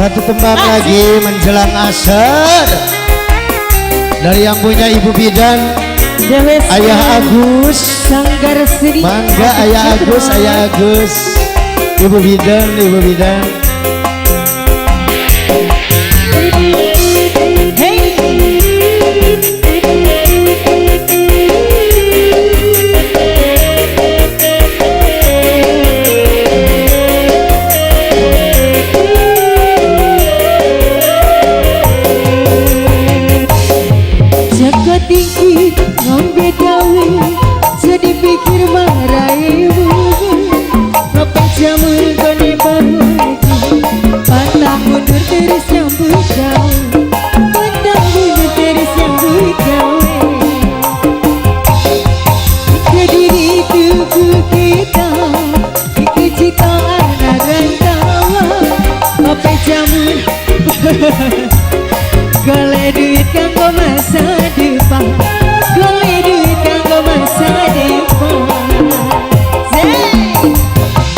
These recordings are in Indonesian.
Satu tembang lagi menjelang asar dari yang punya Ibu Bidan, Ayah Agus, Sanggar Sri. Mangga Ayah Agus, Ayah Agus, Ibu Bidan, Ibu Bidan. Tinggi ngombe dawe jadi pikir maraimu apa jamur gone bahagia pantang mundur terus nyambut gawe pantang mundur terus nyambut gawe ke diri tubuh kita kejutaan rantawa apa jamur golek duit kanggo masa depan, golek duit kanggo masa depan.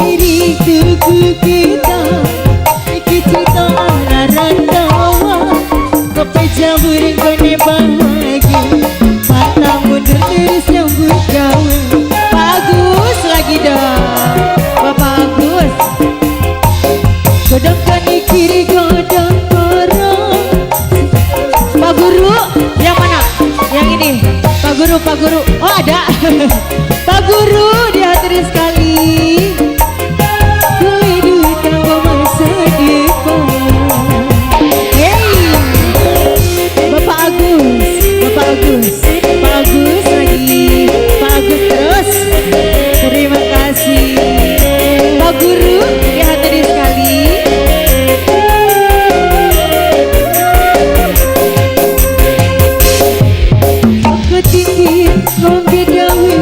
Diri tubuh kita, iki cerita rantawa, kopi jamur gone bahagia, patah mundur terus nyambut gawe. Pak Agus lagi dong, Bapak Agus. Godong kaki kiri godong korong. Pak Guru, yang mana? Yang ini, Pak Guru, Pak Guru. Oh ada, Pak Guru dihatiri sekali. Golek duit kanggo masa depan. Hey, Bapak Agus, Bapak Agus, Pak Agus lagi, Pak Agus terus. Terima kasih, Pak Guru dihatiri sekali. Ngombe dawe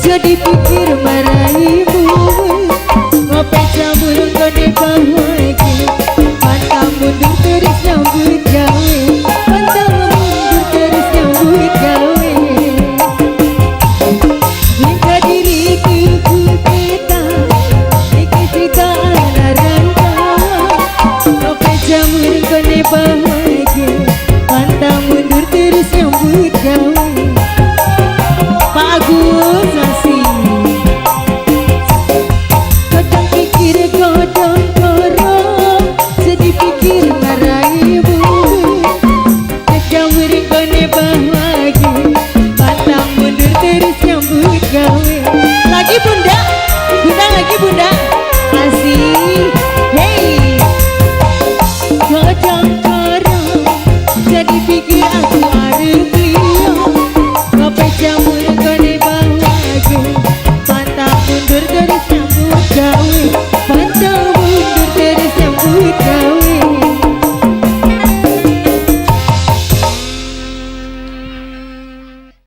jadi pikir maraimu ngopi jamur gone bahagia pantang mundur terus nyambut gawe pantang mundur terus nyambut gawe hingga diri tubuh kita iki cerita rantawa ngopi jamur gone bahagia pantang mundur terus nyambut gawe. Pak Agus masih godong pikir godong korong jadi pikir maraimu kejamur gone bahagia pantang mundur terus nyambut gawe lagi bunda bunda lagi bunda masih hey godong korong jadi pikir aku